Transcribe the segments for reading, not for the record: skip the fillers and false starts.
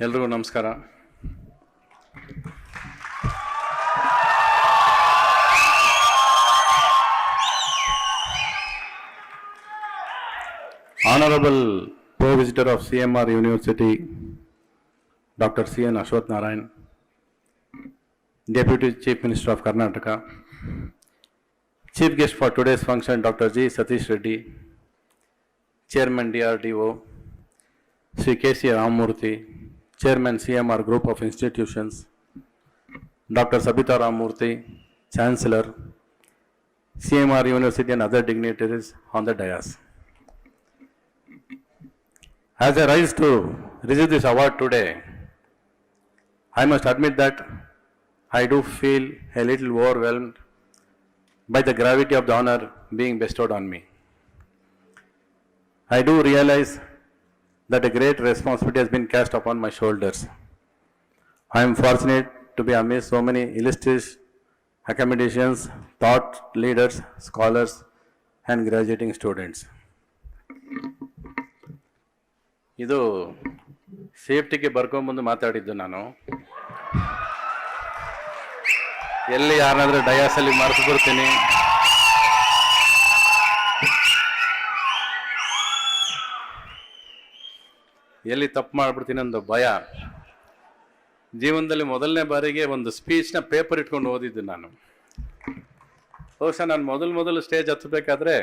ಎಲ್ರಿಗೂ ನಮಸ್ಕಾರ. Honorable Co-Visitor of CMR University, Dr. C.N. Ashwath Narayan, Deputy Chief Minister of Karnataka, Chief Guest for today's function, Dr. G. Satish Reddy, Chairman DRDO, Sri K.C. Ramamurthy, Chairman CMR Group of Institutions, Dr. Sabita Ramamurthy, Chancellor, CMR University and other dignitaries on the dais. As I rise to receive this award today, I must admit that I do feel a little overwhelmed by the gravity of the honor being bestowed on me. I do realize that a great responsibility has been cast upon my shoulders. I am fortunate to be amidst so many illustrious academicians, thought leaders, scholars, and graduating students. ಇದು ಸೇಫ್ಟಿಗೆ ಬರ್ಕೊಂಬಂದು ಮಾತಾಡಿದ್ದು ನಾನು. ಎಲ್ಲಿ ಯಾರನ್ನಾದ್ರೂ ಡಯಾಸಲ್ಲಿ ಮರೆತು ಬರ್ತೀನಿ. ಎಲ್ಲಿ ತಪ್ಪು ಮಾಡ್ಬಿಡ್ತೀನಿ ಅನ್ನೋ ಭಯ. ಜೀವನದಲ್ಲಿ ಮೊದಲನೇ ಬಾರಿಗೆ ಒಂದು ಸ್ಪೀಚ್ನ ಪೇಪರ್ ಇಟ್ಕೊಂಡು ಓದಿದ್ದು ನಾನು. ಬಹುಶಃ ನಾನು ಮೊದಲು ಸ್ಟೇಜ್ ಹತ್ತಬೇಕಾದ್ರೆ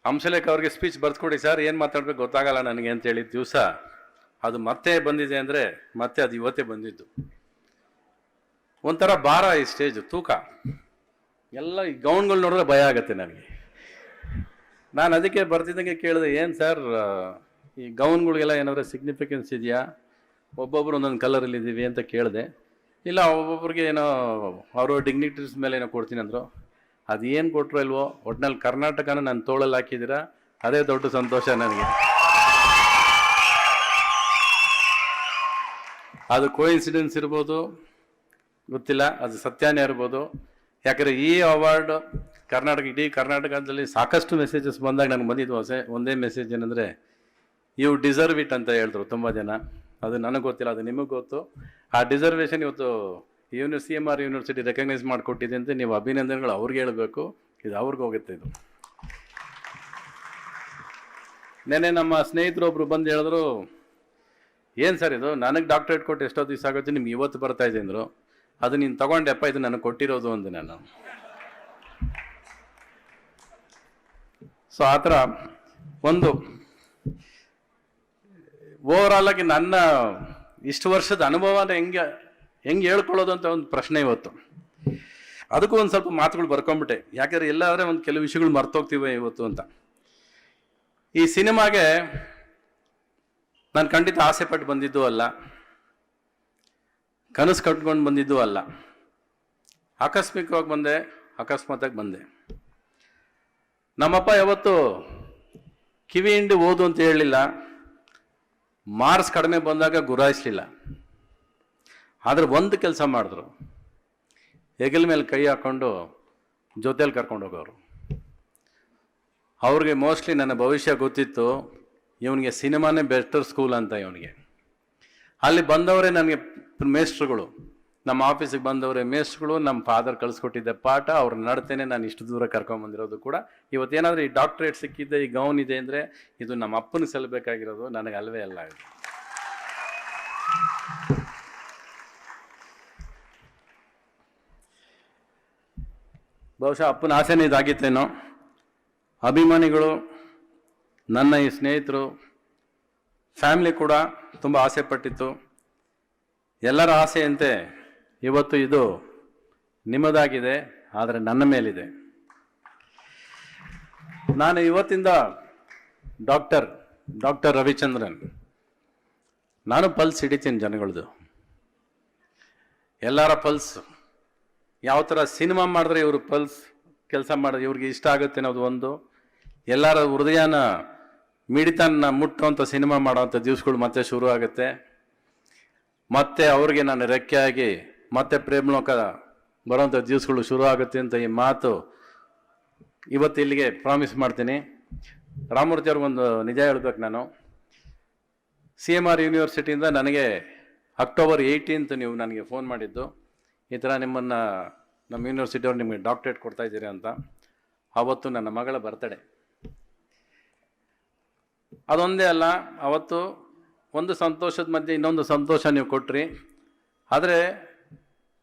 ಹಂಸಲೇಖ ಅವ್ರಿಗೆ ಸ್ಪೀಚ್ ಬರ್ದ್ಕೊಡಿ ಸರ್, ಏನು ಮಾತಾಡ್ಬೇಕು ಗೊತ್ತಾಗಲ್ಲ ನನಗೆ ಅಂತ ಹೇಳಿದ ದಿವಸ ಅದು ಮತ್ತೆ ಬಂದಿದೆ ಅಂದರೆ ಮತ್ತೆ ಅದು ಇವತ್ತೇ ಬಂದಿದ್ದು. ಒಂಥರ ಭಾರ ಈ ಸ್ಟೇಜು, ತೂಕ ಎಲ್ಲ ಈ ಗೌನ್ಗಳು ನೋಡಿದ್ರೆ ಭಯ ಆಗುತ್ತೆ ನನಗೆ. ನಾನು ಅದಕ್ಕೆ ಬರ್ತಿದ್ದಂಗೆ ಕೇಳಿದೆ, ಏನು ಸರ್ ಈ ಗೌನ್ಗಳಿಗೆಲ್ಲ ಏನಾದರೂ ಸಿಗ್ನಿಫಿಕೆನ್ಸ್ ಇದೆಯಾ, ಒಬ್ಬೊಬ್ರು ಒಂದೊಂದು ಕಲರಲ್ಲಿ ಇದ್ದೀವಿ ಅಂತ ಕೇಳಿದೆ. ಇಲ್ಲ ಒಬ್ಬೊಬ್ರಿಗೆ ಏನೋ ಅವರು ಡಿಗ್ನಿಟರೀಸ್ ಮೇಲೆ ಏನೋ ಕೊಡ್ತೀನಿ ಅಂದರು. ಅದು ಏನು ಕೊಟ್ಟರು ಇಲ್ವೋ, ಒಟ್ಟಿನಲ್ಲಿ ಕರ್ನಾಟಕನ ನಾನು ತೋಳಲ್ಲಿ ಹಾಕಿದ್ದೀರಾ, ಅದೇ ದೊಡ್ಡ ಸಂತೋಷ ನನಗೆ. ಅದು ಕೋಇನ್ಸಿಡೆನ್ಸ್ ಇರ್ಬೋದು, ಗೊತ್ತಿಲ್ಲ, ಅದು ಸತ್ಯನೇ ಇರ್ಬೋದು. ಯಾಕಂದರೆ ಈ ಅವಾರ್ಡ್ ಇಡೀ ಕರ್ನಾಟಕದಲ್ಲಿ ಸಾಕಷ್ಟು ಮೆಸೇಜಸ್ ಬಂದಾಗ ನನಗೆ ಬಂದಿದ್ದು ಒಂದೇ ಮೆಸೇಜ್ ಏನಂದರೆ, ಯು ಡಿಸರ್ವ್ ಇಟ್ ಅಂತ ಹೇಳಿದ್ರು ತುಂಬ ಜನ. ಅದು ನನಗೆ ಗೊತ್ತಿಲ್ಲ, ಅದು ನಿಮಗೆ ಗೊತ್ತು. ಆ ಡಿಸರ್ವೇಷನ್ ಇವತ್ತು CMR ಯೂನಿವರ್ಸಿಟಿ ರೆಕಗ್ನೈಸ್ ಮಾಡಿಕೊಟ್ಟಿದೆ ಅಂತ ನೀವು ಅಭಿನಂದನೆಗಳು ಅವ್ರಿಗೆ ಹೇಳಬೇಕು, ಇದು ಅವ್ರಿಗೆ ಹೋಗುತ್ತೆ. ಇದು ನೆನ್ನೆ ನಮ್ಮ ಸ್ನೇಹಿತರು ಒಬ್ರು ಬಂದು ಹೇಳಿದ್ರು, ಏನು ಸರ್ ಇದು ನನಗೆ ಡಾಕ್ಟರೇಟ್ ಕೊಟ್ಟು ಎಷ್ಟೋ ದಿವಸ ಆಗುತ್ತೆ, ನಿಮ್ಗೆ ಇವತ್ತು ಬರ್ತಾ ಇದೆ ಅಂದರು. ಅದು ನೀನು ತಗೊಂಡೆಪ್ಪ, ಇದು ನನಗೆ ಕೊಟ್ಟಿರೋದು ಅಂದೆ ನಾನು. ಸೊ ಆ ಥರ ಒಂದು ಓವರಾಲ್ ಆಗಿ ನನ್ನ ಇಷ್ಟು ವರ್ಷದ ಅನುಭವನ ಹೆಂಗೆ ಹೇಳ್ಕೊಳ್ಳೋದು ಅಂತ ಒಂದು ಪ್ರಶ್ನೆ ಇವತ್ತು. ಅದಕ್ಕೂ ಒಂದು ಸ್ವಲ್ಪ ಮಾತುಗಳು ಬರ್ಕೊಂಬಿಟ್ಟೆ, ಯಾಕಂದರೆ ಎಲ್ಲಾದರೆ ಒಂದು ಕೆಲವು ವಿಷಯಗಳು ಮರ್ತೋಗ್ತೀವಿ ಇವತ್ತು ಅಂತ. ಈ ಸಿನಿಮಾಗೆ ನಾನು ಖಂಡಿತ ಆಸೆ ಪಟ್ಟು ಬಂದಿದ್ದು ಅಲ್ಲ, ಕನಸು ಕಟ್ಕೊಂಡು ಬಂದಿದ್ದು ಅಲ್ಲ. ಆಕಸ್ಮಿಕವಾಗಿ ಬಂದೆ, ಅಕಸ್ಮಾತಾಗಿ ಬಂದೆ. ನಮ್ಮಪ್ಪ ಯಾವತ್ತು ಕಿವಿ ಹಿಂಡಿ ಓದು ಅಂತ ಹೇಳಲಿಲ್ಲ, ಮಾರ್ಕ್ಸ್ ಕಡಿಮೆ ಬಂದಾಗ ಗುರಾಯಿಸಲಿಲ್ಲ. ಆದರೆ ಒಂದು ಕೆಲಸ ಮಾಡಿದ್ರು, ಹೆಗಲ ಮೇಲೆ ಕೈ ಹಾಕ್ಕೊಂಡು ಜೊತೆಯಲ್ಲಿ ಕರ್ಕೊಂಡು ಹೋಗೋರು. ಅವ್ರಿಗೆ ಮೋಸ್ಟ್ಲಿ ನನ್ನ ಭವಿಷ್ಯ ಗೊತ್ತಿತ್ತು, ಇವನಿಗೆ ಸಿನಿಮಾನೇ ಬೆಟರ್ ಸ್ಕೂಲ್ ಅಂತ. ಇವನಿಗೆ ಅಲ್ಲಿ ಬಂದವರೇ ನನಗೆ ಮೇಸ್ಟ್ರುಗಳು, ನಮ್ಮ ಆಫೀಸಿಗೆ ಬಂದವರೇ ಮೇಸ್ಟ್ರುಗಳು. ನಮ್ಮ ಫಾದರ್ ಕಳಿಸ್ಕೊಟ್ಟಿದ್ದೆ ಪಾಠ, ಅವ್ರು ನಡ್ತೇನೆ ನಾನು ಇಷ್ಟು ದೂರ ಕರ್ಕೊಂಬಂದಿರೋದು ಕೂಡ. ಇವತ್ತೇನಾದರೂ ಈ ಡಾಕ್ಟ್ರೇಟ್ ಸಿಕ್ಕಿದ್ದೆ, ಈ ಗೌನ್ ಇದೆ ಅಂದರೆ ಇದು ನಮ್ಮ ಅಪ್ಪನಿಗೆ ಸಲ್ಲಬೇಕಾಗಿರೋದು, ನನಗೆ ಅಲ್ವೇ ಅಲ್ಲ. ಇದು ಬಹುಶಃ ಅಪ್ಪನ ಆಸೆನೇ ಇದಾಗಿತ್ತೇನೋ. ಅಭಿಮಾನಿಗಳು, ನನ್ನ ಈ ಸ್ನೇಹಿತರು, ಫ್ಯಾಮಿಲಿ ಕೂಡ ತುಂಬ ಆಸೆ ಪಟ್ಟಿತ್ತು. ಎಲ್ಲರ ಆಸೆಯಂತೆ ಇವತ್ತು ಇದು ನಿಮ್ಮದಾಗಿದೆ, ಆದರೆ ನನ್ನ ಮೇಲಿದೆ. ನಾನು ಇವತ್ತಿಂದ ಡಾಕ್ಟರ್ ರವಿಚಂದ್ರನ್, ನಾನು ಪಲ್ಸ್ ಹಿಡಿತೀನಿ ಜನಗಳದು. ಎಲ್ಲರ ಪಲ್ಸ್ ಯಾವ ಥರ ಸಿನಿಮಾ ಮಾಡಿದ್ರೆ ಇವರು ಪಲ್ಸ್ ಕೆಲಸ ಮಾಡಿದ್ರೆ ಇವ್ರಿಗೆ ಇಷ್ಟ ಆಗುತ್ತೆ ಅನ್ನೋದು ಒಂದು. ಎಲ್ಲರ ಹೃದಯನ ಮಿಡಿತನ ಮುಟ್ಟುವಂಥ ಸಿನಿಮಾ ಮಾಡೋವಂಥ ದಿವಸಗಳು ಮತ್ತೆ ಶುರು ಆಗುತ್ತೆ. ಮತ್ತೆ ಅವ್ರಿಗೆ ನಾನು ರೆಕ್ಕೆಯಾಗಿ ಮತ್ತೆ ಪ್ರೇಮಲೋಕ ಬರೋವಂಥ ದಿವಸಗಳು ಶುರು ಆಗುತ್ತೆ ಅಂತ ಈ ಮಾತು ಇವತ್ತು ಇಲ್ಲಿಗೆ ಪ್ರಾಮಿಸ್ ಮಾಡ್ತೀನಿ. ರಾಮಮೂರ್ತಿ ಅವ್ರಿಗೊಂದು ನಿಜ ಹೇಳ್ಬೇಕು ನಾನು. CMR ಯೂನಿವರ್ಸಿಟಿಯಿಂದ ನನಗೆ ಅಕ್ಟೋಬರ್ 18 ನೀವು ನನಗೆ ಫೋನ್ ಮಾಡಿದ್ದು, ಈ ಥರ ನಮ್ಮ ಯೂನಿವರ್ಸಿಟಿಯವ್ರು ನಿಮಗೆ ಡಾಕ್ಟ್ರೇಟ್ ಕೊಡ್ತಾ ಇದ್ದೀರಿ ಅಂತ. ಆವತ್ತು ನನ್ನ ಮಗಳ ಬರ್ತಡೇ. ಅದೊಂದೇ ಅಲ್ಲ, ಅವತ್ತು ಒಂದು ಸಂತೋಷದ ಮಧ್ಯೆ ಇನ್ನೊಂದು ಸಂತೋಷ ನೀವು ಕೊಟ್ರಿ. ಆದರೆ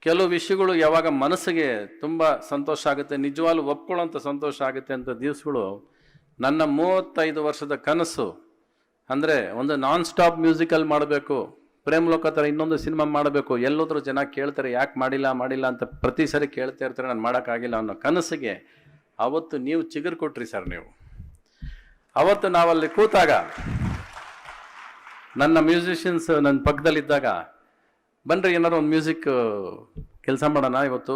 ಕೆಲವು ವಿಷಯಗಳು ಯಾವಾಗ ಮನಸ್ಸಿಗೆ ತುಂಬ ಸಂತೋಷ ಆಗುತ್ತೆ, ನಿಜವಾಗ್ಲೂ ಒಪ್ಕೊಳ್ಳೋಂಥ ಸಂತೋಷ ಆಗುತ್ತೆ ಅಂತ ದಿವಸಗಳು ನನ್ನ 35 ವರ್ಷದ ಕನಸು. ಅಂದರೆ ಒಂದು ನಾನ್ ಸ್ಟಾಪ್ ಮ್ಯೂಸಿಕಲ್ ಮಾಡಬೇಕು, ಪ್ರೇಮಲೋಕ ಥರ ಇನ್ನೊಂದು ಸಿನಿಮಾ ಮಾಡಬೇಕು. ಎಲ್ಲೋದ್ರೂ ಜನ ಕೇಳ್ತಾರೆ ಯಾಕೆ ಮಾಡಿಲ್ಲ ಅಂತ ಪ್ರತಿ ಸರಿ ಕೇಳ್ತಾ ಇರ್ತಾರೆ, ನಾನು ಮಾಡೋಕ್ಕಾಗಿಲ್ಲ ಅನ್ನೋ ಕನಸಿಗೆ ಅವತ್ತು ನೀವು ಚಿಗುರು ಕೊಟ್ರಿ ಸರ್. ನೀವು ಅವತ್ತು ನಾವಲ್ಲಿ ಕೂತಾಗ ನನ್ನ ಮ್ಯೂಸಿಷಿಯನ್ಸ್ ನನ್ನ ಪಕ್ಕದಲ್ಲಿದ್ದಾಗ, ಬನ್ರಿ ಏನಾರು ಒಂದು ಮ್ಯೂಸಿಕ್ ಕೆಲಸ ಮಾಡೋಣ, ಇವತ್ತು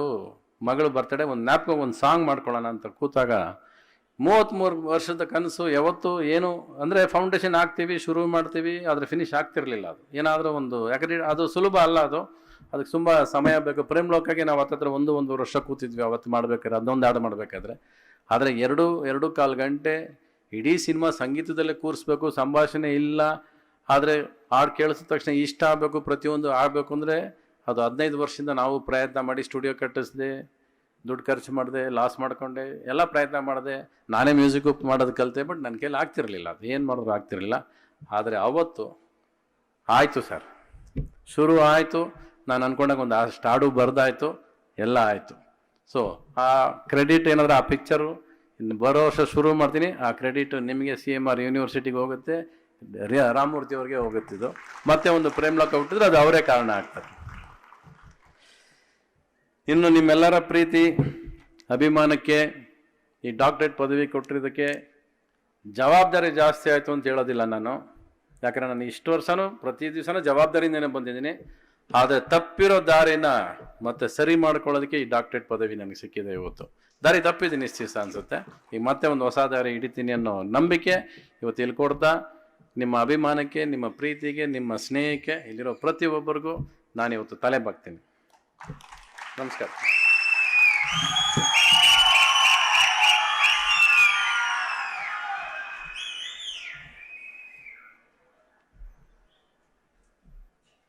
ಮಗಳು ಬರ್ತಡೇ, ಒಂದು ಜ್ಞಾಪಕ ಒಂದು ಸಾಂಗ್ ಮಾಡ್ಕೊಳ್ಳೋಣ ಅಂತ ಕೂತಾಗ 33 ವರ್ಷದ ಕನಸು ಯಾವತ್ತು ಏನು ಅಂದರೆ ಫೌಂಡೇಶನ್ ಹಾಕ್ತೀವಿ, ಶುರು ಮಾಡ್ತೀವಿ, ಆದರೆ ಫಿನಿಶ್ ಆಗ್ತಿರ್ಲಿಲ್ಲ. ಅದು ಏನಾದರೂ ಒಂದು, ಯಾಕಂದರೆ ಅದು ಸುಲಭ ಅಲ್ಲ, ಅದಕ್ಕೆ ತುಂಬ ಸಮಯ ಬೇಕು. ಪ್ರೇಮಲೋಕಕ್ಕೆ ನಾವು ಹತ್ತತ್ರ ಒಂದು ವರ್ಷ ಕೂತಿದ್ವಿ ಅವತ್ತು ಮಾಡ್ಬೇಕಾದ್ರೆ, ಅದೊಂದು ಹಾಡು ಮಾಡಬೇಕಾದ್ರೆ. ಆದರೆ 2.25 ಗಂಟೆ ಇಡೀ ಸಿನಿಮಾ ಸಂಗೀತದಲ್ಲೇ ಕೂರಿಸ್ಬೇಕು, ಸಂಭಾಷಣೆ ಇಲ್ಲ. ಆದರೆ ಹಾಡು ಕೇಳಿಸಿದ ತಕ್ಷಣ ಇಷ್ಟ ಆಗಬೇಕು, ಪ್ರತಿಯೊಂದು ಆಗಬೇಕು ಅಂದರೆ ಅದು 15 ವರ್ಷದಿಂದ ನಾವು ಪ್ರಯತ್ನ ಮಾಡಿ ಸ್ಟುಡಿಯೋ ಕಟ್ಟಿಸಿದೆ, ದುಡ್ಡು ಖರ್ಚು ಮಾಡಿದೆ, ಲಾಸ್ ಮಾಡ್ಕೊಂಡೆ, ಎಲ್ಲ ಪ್ರಯತ್ನ ಮಾಡಿದೆ. ನಾನೇ ಮ್ಯೂಸಿಕ್ ಮಾಡೋದು ಕಲಿತೆ, ಬಟ್ ನನ್ನ ಕೈಲಿ ಆಗ್ತಿರಲಿಲ್ಲ, ಅದು ಏನು ಮಾಡಿದ್ರು ಆಗ್ತಿರಲಿಲ್ಲ. ಆದರೆ ಅವತ್ತು ಆಯಿತು ಸರ್, ಶುರು ಆಯಿತು. ನಾನು ಅಂದ್ಕೊಂಡಾಗ ಒಂದು ಅಷ್ಟು ಹಾಡು ಬರೆದಾಯಿತು, ಎಲ್ಲ ಆಯಿತು. ಸೊ ಆ ಕ್ರೆಡಿಟ್ ಏನಾದರೂ ಆ ಪಿಕ್ಚರು ಇನ್ನು ಬರೋ ವರ್ಷ ಶುರು ಮಾಡ್ತೀನಿ, ಆ ಕ್ರೆಡಿಟ್ ನಿಮಗೆ CMR ಯೂನಿವರ್ಸಿಟಿಗೆ ಹೋಗುತ್ತೆ, ರಾಮಮೂರ್ತಿ ಅವ್ರಿಗೆ ಹೋಗುತ್ತಿದ್ದು. ಮತ್ತೆ ಒಂದು ಪ್ರೇಮಲೋಕ ಹುಟ್ಟಿದ್ರೆ ಅದು ಅವರೇ ಕಾರಣ ಆಗ್ತಾರೆ. ಇನ್ನು ನಿಮ್ಮೆಲ್ಲರ ಪ್ರೀತಿ ಅಭಿಮಾನಕ್ಕೆ ಈ ಡಾಕ್ಟ್ರೇಟ್ ಪದವಿ ಕೊಟ್ಟಿರೋದಕ್ಕೆ ಜವಾಬ್ದಾರಿ ಜಾಸ್ತಿ ಆಯಿತು ಅಂತ ಹೇಳೋದಿಲ್ಲ ನಾನು. ಯಾಕಂದರೆ ನಾನು ಇಷ್ಟು ವರ್ಷನೂ ಪ್ರತಿ ದಿವಸನೂ ಜವಾಬ್ದಾರಿಯಿಂದನೇ ಬಂದಿದ್ದೀನಿ. ಆದರೆ ತಪ್ಪಿರೋ ದಾರಿನ ಮತ್ತೆ ಸರಿ ಮಾಡ್ಕೊಳ್ಳೋದಕ್ಕೆ ಈ ಡಾಕ್ಟ್ರೇಟ್ ಪದವಿ ನನಗೆ ಸಿಕ್ಕಿದೆ. ಇವತ್ತು ದಾರಿ ತಪ್ಪಿದ್ದೀನಿ ಇಷ್ಟು ದಿವಸ ಅನಿಸುತ್ತೆ, ಈಗ ಮತ್ತೆ ಒಂದು ಹೊಸ ದಾರಿ ಹಿಡಿತೀನಿ ಅನ್ನೋ ನಂಬಿಕೆ ಇವತ್ತು ಇಲ್ಲಿ ಕೊಡ್ತಾ, ನಿಮ್ಮ ಅಭಿಮಾನಕ್ಕೆ, ನಿಮ್ಮ ಪ್ರೀತಿಗೆ, ನಿಮ್ಮ ಸ್ನೇಹಕ್ಕೆ ಇಲ್ಲಿರೋ ಪ್ರತಿಯೊಬ್ಬರಿಗೂ ನಾನಿವತ್ತು ತಲೆ ಬಾಗ್ತೀನಿ. ನಮಸ್ಕಾರ.